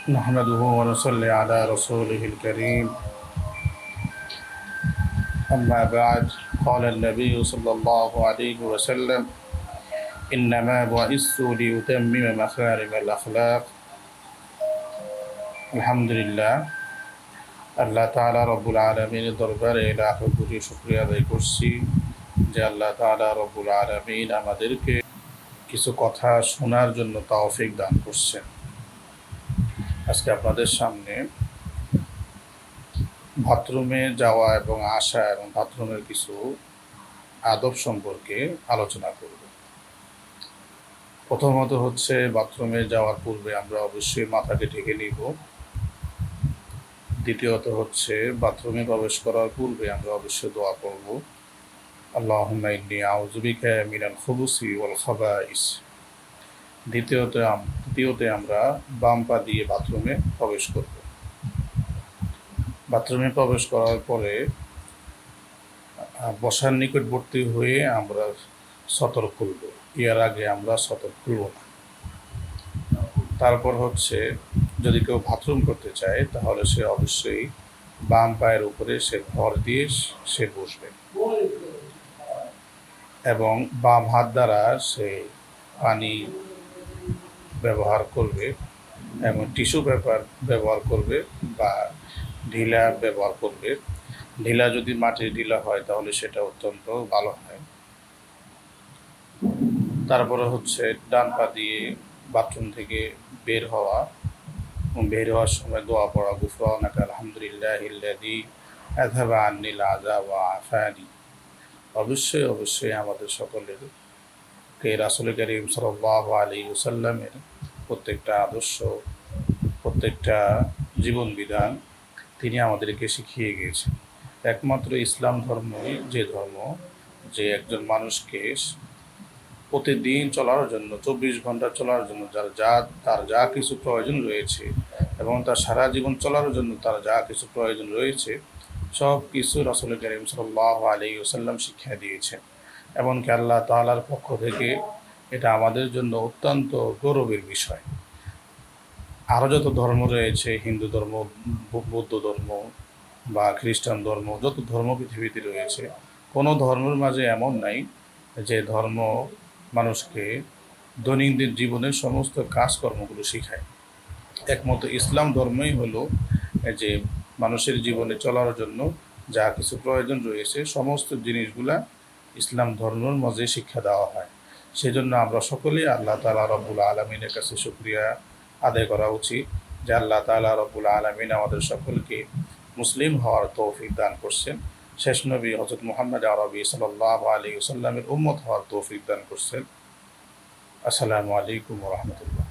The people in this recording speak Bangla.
نحمده ونصلي على رسوله الكريم. أما بعد، قال النبي صلى الله عليه وسلم: إنما بعثت لأتمم مكارم الأخلاق. আলহামদুলিল্লাহ, আল্লাহ তাআলা রব্বুল আলামিনের দরবারে লাখ কোটি শুকরিয়া আদায় করছি যে আল্লাহ তাআলা রব্বুল আলামিন আমাদেরকে কিছু কথা শোনার জন্য তৌফিক দান করছেন। আজকে আপনাদের সামনে বাথরুমে যাওয়া এবং আসা এবং বাথরুমের কিছু আদব সম্পর্কে আলোচনা করব। প্রথমত হচ্ছে, বাথরুমে যাওয়ার পূর্বে আমরা অবশ্যই মাথাকে ঢেকে নিব। দ্বিতীয়ত হচ্ছে, বাথরুমে প্রবেশ করার পূর্বে আমরা অবশ্যই দোয়া করব, আল্লাহুম্মা ইন্নী আউযু বিকা মিনাল খুবুসি ওয়াল খাবাইস। দ্বিতীয়তে আমরা বাম পা দিয়ে বাথরুমে প্রবেশ করব। বাথরুমে প্রবেশ করার পরে বসার নিকটবর্তী হয়ে আমরা সতর্ক খুলব, এর আগে আমরা সতর্ক খুলব না। তারপর হচ্ছে, যদি কেউ বাথরুম করতে চায় তাহলে সে অবশ্যই বাম পায়ের উপরে সে ভর দিয়ে সে বসবে এবং বাম হাত দ্বারা সে পানি ব্যবহার করবে এবং টিস্যু পেপার ব্যবহার করবে বা ঢিলা ব্যবহার করবে। ঢিলা যদি মাটির ঢিলা হয় তাহলে সেটা অত্যন্ত ভালো হয়। তারপরে হচ্ছে, ডান পা দিয়ে বাথরুম থেকে বের হওয়ার সময় দোয়া পড়া, গুফরানাকা আলহামদুলিল্লাহিল্লাযী আযহাবা আন্নিল আযা ওয়া আফানি। অবশ্যই আমাদের সকলেরকে রাসূল করিম সাল্লাল্লাহু আলাইহি ওয়াসাল্লামের প্রত্যেকটা আদর্শ, প্রত্যেকটা জীবন বিধান তিনি আমাদেরকে শিখিয়ে গিয়েছেন। একমাত্র ইসলাম ধর্মই যে ধর্ম যে একজন মানুষকে প্রতিদিন চলার জন্য, 24 ঘন্টা চলার জন্য তার যা কিছু প্রয়োজন রয়েছে এবং তার সারা জীবন চলার জন্য তার যা কিছু প্রয়োজন রয়েছে সব কিছু রাসূল করিম সাল্লাল্লাহু আলাইহি ওয়াসাল্লাম শিক্ষা দিয়েছেন। এমনকি আল্লাহ তাআলার পক্ষ থেকে এটা আমাদের জন্য অত্যন্ত গৌরবের বিষয়। আরও যত ধর্ম রয়েছে, হিন্দু ধর্ম, বৌদ্ধ ধর্ম বা খ্রিস্টান ধর্ম, যত ধর্ম পৃথিবীতে রয়েছে, কোনো ধর্মের মাঝে এমন নাই যে ধর্ম মানুষকে দৈনন্দিন জীবনের সমস্ত কাজকর্মগুলো শেখায়। একমাত্র ইসলাম ধর্মই হলো যে মানুষের জীবনে চলার জন্য যা কিছু প্রয়োজন রয়েছে সমস্ত জিনিসগুলা ইসলাম ধর্মের মাঝে শিক্ষা দেওয়া হয়। সেজন্য আমরা সকলেই আল্লাহ তাআলা রব্বুল আলামিনের কাছে শুকরিয়া আদায় করা উচিত যে আল্লাহ তাআলা রব্বুল আলামিন আমাদের সকলকে মুসলিম হওয়ার তৌফিক দান করছেন। শেষ নবী হযরত মুহাম্মদ আরবি সাল্লাল্লাহু আলাইহি ওয়াসাল্লামের উম্মত হওয়ার তৌফিক দান করছেন। আসসালামু আলাইকুম ওয়া রাহমাতুল্লাহ।